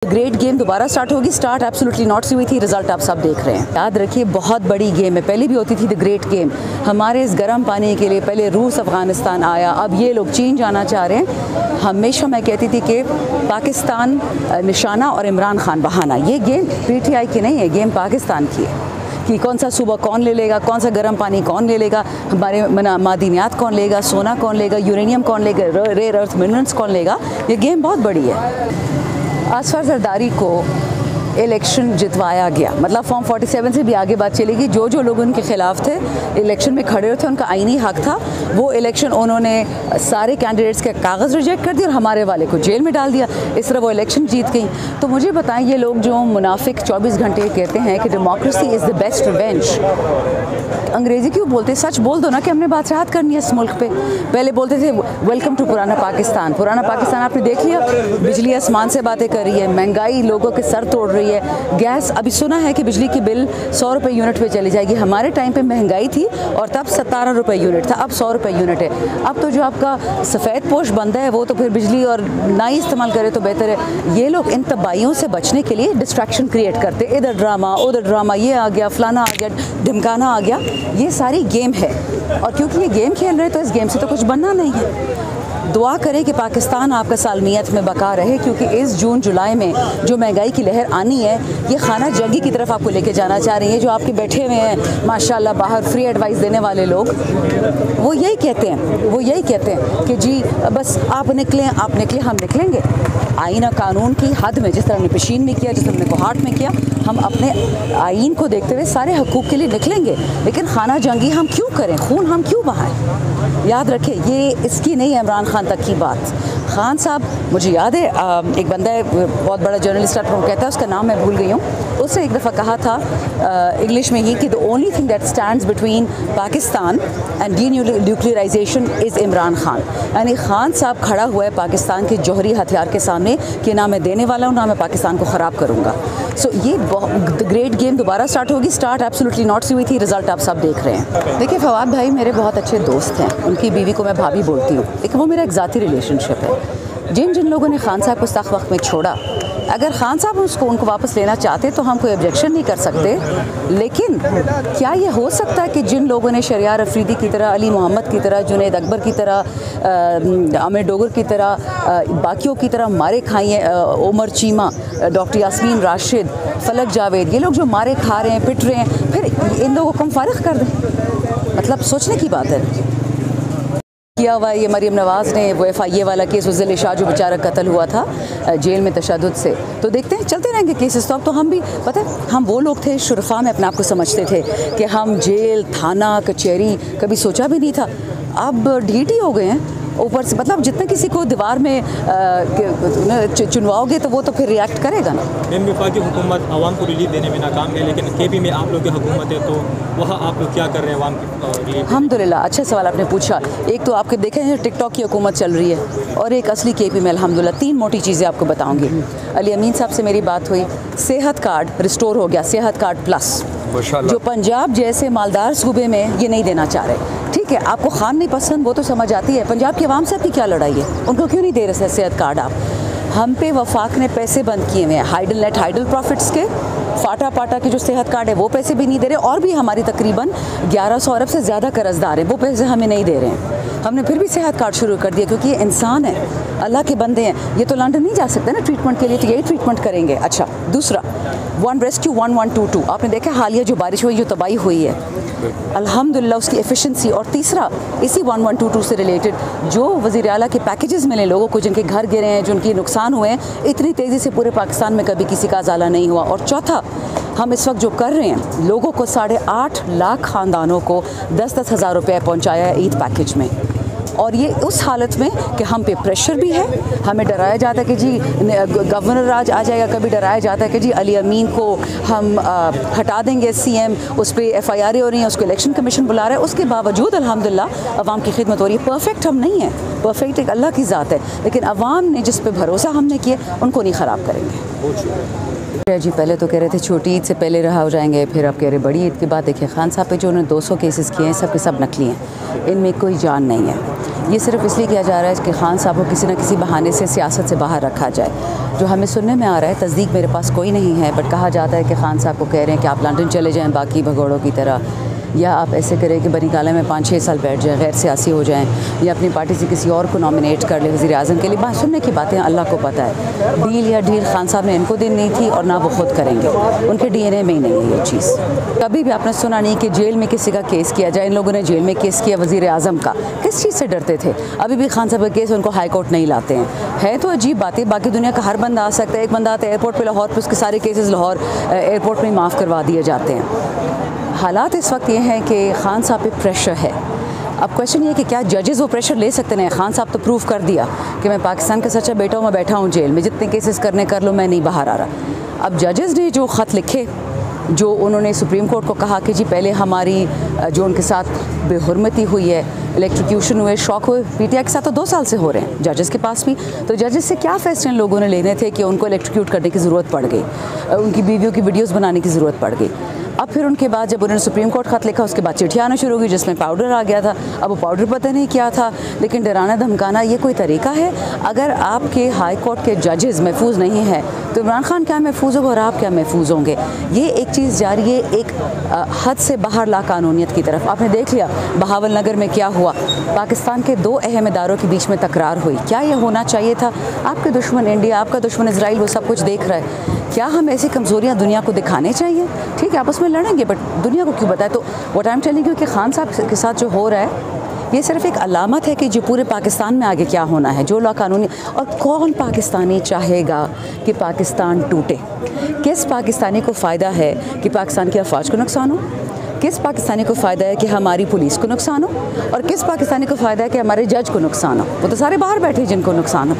Great game दोबारा start होगी। Start absolutely not सी हुई थी, रिजल्ट आप सब देख रहे हैं। याद रखिए बहुत बड़ी गेम है, पहले भी होती थी द ग्रेट गेम। हमारे इस गर्म पानी के लिए पहले रूस अफ़गानिस्तान आया, अब ये लोग चीन जाना चाह रहे हैं। हमेशा मैं कहती थी कि पाकिस्तान निशाना और इमरान खान बहाना। ये गेम PTI की नहीं है, गेम पाकिस्तान की है कि कौन सा सूबा कौन ले लेगा, कौन सा गर्म पानी कौन ले लेगा, हमारे मादनियात कौन लेगा, सोना कौन लेगा, यूरेनियम कौन लेगा, रेयर अर्थ मिनरल्स कौन लेगा। ये गेम बहुत बड़ी है। आसफा जरदारी को इलेक्शन जितवाया गया, मतलब फॉर्म 47 से भी आगे बात चलेगी। जो जो लोग उनके खिलाफ थे, इलेक्शन में खड़े थे, उनका आईनी हक था। वो इलेक्शन उन्होंने सारे कैंडिडेट्स के कागज़ रिजेक्ट कर दिए और हमारे वाले को जेल में डाल दिया। इस तरह वो इलेक्शन जीत गई। तो मुझे बताएं, ये लोग जो मुनाफिक 24 घंटे कहते हैं कि democracy is the best revenge, अंग्रेज़ी क्यों बोलते? सच बोल दो ना कि हमने बादशाहत करनी है इस मुल्क पे। पहले बोलते थे वेलकम टू पुराना पाकिस्तान। पुराना पाकिस्तान आपने देख लिया, बिजली आसमान से बातें कर रही है, महंगाई लोगों के सर तोड़ रही है। गैस, अभी सुना है कि बिजली की बिल 100 रुपये यूनिट पे चली जाएगी। हमारे टाइम पे महंगाई थी और तब 17 रुपये यूनिट था, अब 100 रुपये यूनिट है। अब तो जो आपका सफ़ेद पोश बंदा है वो तो फिर बिजली और ना ही इस्तेमाल करे तो बेहतर है। ये लोग इन तबाहियों से बचने के लिए डिस्ट्रैक्शन क्रिएट करते, इधर ड्रामा उधर ड्रामा, ये आ गया फलाना आ गया, ढिमकाना आ गया। ये सारी गेम है और क्योंकि ये गेम खेल रहे हैं तो इस गेम से तो कुछ बनना नहीं है। दुआ करें कि पाकिस्तान आपका सालमियत में बका रहे, क्योंकि इस जून जुलाई में जो महंगाई की लहर आनी है, ये खाना जंगी की तरफ आपको लेके जाना चाह रही है। जो आपके बैठे हुए हैं माशाल्लाह बाहर फ्री एडवाइस देने वाले लोग, वो यही कहते हैं कि जी बस आप निकलें, हम निकलेंगे आईन और कानून की हद में। जिस तरह हमने पेशीन में किया, जिस तरह हमने कोहाट में किया, हम अपने आईन को देखते हुए सारे हकूक़ के लिए निकलेंगे। लेकिन खाना जंगी हम क्यों करें, खून हम क्यों बहाएं? याद रखें, ये इसकी नहीं है इमरान खान तक की बात। खान साहब, मुझे याद है एक बंदा है बहुत बड़ा जर्नलिस्ट है, कहता है, उसका नाम मैं भूल गई हूँ। उसने एक दफ़ा कहा था इंग्लिश में ही कि the only thing that stands between Pakistan and nuclearization is Imran Khan. यानी खान साहब खड़ा हुआ है पाकिस्तान के जौहरी हथियार के सामने कि ना मैं देने वाला हूँ, ना मैं पाकिस्तान को ख़राब करूँगा। सो ये द ग्रेट गेम दोबारा स्टार्ट होगी। स्टार्ट एब्सोल्युटली नॉट सी हुई थी, रिजल्ट आप सब देख रहे हैं। देखिए, फवाद भाई मेरे बहुत अच्छे दोस्त हैं, उनकी बीवी को मैं भाभी बोलती हूँ, लेकिन वो मेरा एक ज़ाती रिलेशनशिप है। जिन जिन लोगों ने खान साहब को सख्त वक्त में छोड़ा, अगर खान साहब उनको वापस लेना चाहते तो हम कोई ऑब्जेक्शन नहीं कर सकते। लेकिन क्या ये हो सकता है कि जिन लोगों ने शरियार अफरीदी की तरह, अली मोहम्मद की तरह, जुनैद अकबर की तरह, आमिर डोगर की तरह, बाकियों की तरह मारे खाई हैं, उमर चीमा, डॉक्टर यास्मीन राशिद, फलक जावेद, ये लोग जो मारे खा रहे हैं, पिट रहे हैं, फिर इन लोगों को हम फारिग कर दें? मतलब सोचने की बात है। किया हुआ ये मरीम नवाज़ ने वो FIA वाला केस, उज़्ज़ल शाह जो बेचारा कत्ल हुआ था जेल में तशद्दुद से, तो देखते हैं चलते रहेंगे केसेस। तो अब तो हम भी पता है, हम वो लोग थे शुरफा में अपने आप को समझते थे कि हम जेल, थाना, कचहरी कभी सोचा भी नहीं था। अब ढीठ ही हो गए हैं ऊपर से। मतलब जितना किसी को दीवार में चुनवाओगे तो वो तो फिर रिएक्ट करेगा ना। वफाकी हुकूमत आवाम को रिलीफ देने में नाकाम है, लेकिन KP में आप लोग की हुकूमत है, तो वहाँ आप लोग क्या कर रहे हैं आवाम की? अल्हम्दुलिल्लाह, अच्छा सवाल आपने पूछा। एक तो आपके देखें हैं टिकटॉक की हुकूमत चल रही है, और एक असली KP में अल्हम्दुलिल्लाह। 3 मोटी चीज़ें आपको बताऊँगी। अली अमीन साहब से मेरी बात हुई, सेहत कार्ड रिस्टोर हो गया, सेहत कार्ड प्लस, जो पंजाब जैसे मालदार सूबे में ये नहीं देना चाह रहे। ठीक है, आपको खान नहीं पसंद, वो तो समझ आती है। पंजाब की आवाम से आपकी क्या लड़ाई है? उनको क्यों नहीं दे रहे सेहत कार्ड आप? हम पे वफाक ने पैसे बंद किए हुए हैं, हाइडल नेट हाइडल प्रॉफिट्स के, फाटा पाटा के जो सेहत कार्ड है वो पैसे भी नहीं दे रहे, और भी हमारी तकरीबन 1100 अरब से ज़्यादा कर्जदार हैं, वो पैसे हमें नहीं दे रहे हैं। हमने फिर भी सेहत कार्ड शुरू कर दिया, क्योंकि ये इंसान है, अल्लाह के बंदे हैं। ये तो लंदन नहीं जा सकते ना ट्रीटमेंट के लिए, तो यही ट्रीटमेंट करेंगे। अच्छा, दूसरा वन रेस्क्यू 1122, आपने देखा हालिया जो बारिश हुई, जो तबाही हुई है, अल्हम्दुलिल्लाह उसकी एफिशिएंसी। और तीसरा इसी 1122 से रिलेटेड जो वज़ीर आला के पैकेजेस मिले लोगों को, जिनके घर गिरे हैं, जिनके नुकसान हुए हैं, इतनी तेज़ी से पूरे पाकिस्तान में कभी किसी का अजाला नहीं हुआ। और चौथा, हम इस वक्त जो कर रहे हैं, लोगों को 8.5 लाख ख़ानदानों को 10-10 हज़ार रुपये पहुँचाया है ईद पैकेज में। और ये उस हालत में कि हम पे प्रेशर भी है, हमें डराया जाता है कि जी गवर्नर राज आ जाएगा, कभी डराया जाता है कि जी अली अमीन को हम हटा देंगे CM, उस पर FIR हो रही है, उसको इलेक्शन कमीशन बुला रहा है। उसके बावजूद अल्हम्दुलिल्लाह अवाम की खिदमत हो रही है। परफेक्ट हम नहीं हैं, परफेक्ट एक अल्लाह की ज़ात है, लेकिन अवाम ने जिस पे भरोसा हमने किया उनको नहीं ख़राब करेंगे। जी पहले तो कह रहे थे छोटी ईद से पहले रहा हो जाएंगे, फिर अब कह रहे बड़ी ईद की बात। देखिए, खान साहब पे जो उन्होंने 200 केसेस किए हैं, सब के सब नकली हैं, इनमें कोई जान नहीं है। ये सिर्फ इसलिए किया जा रहा है कि खान साहब को किसी न किसी बहाने से सियासत से बाहर रखा जाए। जो हमें सुनने में आ रहा है, तस्दीक मेरे पास कोई नहीं है, बट कहा जाता है कि खान साहब को कह रहे हैं कि आप लंदन चले जाएं बाकी भगोड़ों की तरह, या आप ऐसे करें कि बनी काला में 5-6 साल बैठ जाएं, गैर सियासी हो जाएं, या अपनी पार्टी से किसी और को नॉमिनेट कर ले वज़ीर आज़म के लिए। बात सुनने की बातें अल्लाह को पता है। डील या डील खान साहब ने इनको दिन नहीं थी और ना वो खुद करेंगे, उनके DNA में ही नहीं है ये चीज़। कभी भी आपने सुना नहीं कि जेल में किसी का केस किया जाए। इन लोगों ने जेल में केस किया वज़ीर आज़म का, किस चीज़ से डरते थे? अभी भी खान साहब का केस उनको हाई कोर्ट नहीं लाते हैं। है तो अजीब बात है, बाकी दुनिया का हर बंदा आ सकता है। एक बंदा आता है एयरपोर्ट पर लाहौर पर, उसके सारे केसेस लाहौर एयरपोर्ट में माफ़ करवा दिए जाते हैं। हालात इस वक्त ये हैं कि खान साहब पे प्रेशर है। अब क्वेश्चन ये कि क्या जजेस वो प्रेशर ले सकते हैं? खान साहब तो प्रूव कर दिया कि मैं पाकिस्तान का सच्चा बेटा हूँ, मैं बैठा हूँ जेल में, जितने केसेस करने कर लो, मैं नहीं बाहर आ रहा। अब जजेस ने जो ख़त लिखे, जो उन्होंने सुप्रीम कोर्ट को कहा कि जी पहले हमारी जो उनके साथ बेहुरमती हुई है, इलेक्ट्रोक्यूशन हुए, शॉक हुए, PTI के साथ तो 2 साल से हो रहे हैं जजेस के पास भी। तो जजेस से क्या फैसले लोगों ने लेने थे कि उनको इलेक्ट्रोक्यूट करने की ज़रूरत पड़ गई, उनकी बीवियों की वीडियोज़ बनाने की ज़रूरत पड़ गई। अब फिर उनके बाद जब उन्होंने सुप्रीम कोर्ट ख़त लिखा, उसके बाद चिट्ठियाँ आना शुरू हुई जिसमें पाउडर आ गया था। अब वो पाउडर पता नहीं क्या था, लेकिन डराना धमकाना ये कोई तरीका है? अगर आपके हाई कोर्ट के जजेस महफूज नहीं हैं तो इमरान खान क्या महफूज होगा और आप क्या महफूज होंगे? ये एक चीज़ जारी है, एक हद से बाहर लाकानूनियत की तरफ। आपने देख लिया बहावल नगर में क्या हुआ, पाकिस्तान के 2 अहम इदारों के बीच में तकरार हुई। क्या ये होना चाहिए था? आपके दुश्मन इंडिया, आपका दुश्मन इजराइल, वो सब कुछ देख रहा है। क्या हम ऐसी कमज़ोरियाँ दुनिया को दिखाने चाहिए? ठीक है, आप उसमें लड़ेंगे, बट दुनिया को क्यों बताए? तो what I am telling you कि खान साहब के साथ जो हो रहा है ये सिर्फ एक अलामत है कि जो पूरे पाकिस्तान में आगे क्या होना है, जो लाकानूनी। और कौन पाकिस्तानी चाहेगा कि पाकिस्तान टूटे? किस पाकिस्तानी को फ़ायदा है कि पाकिस्तान की अफवाज को नुकसान हो? किस पाकिस्तानी को फ़ायदा है कि हमारी पुलिस को नुकसान हो? और किस पाकिस्तानी को फ़ायदा है कि हमारे जज को नुकसान हो? वो तो सारे बाहर बैठे जिनको नुकसान हो।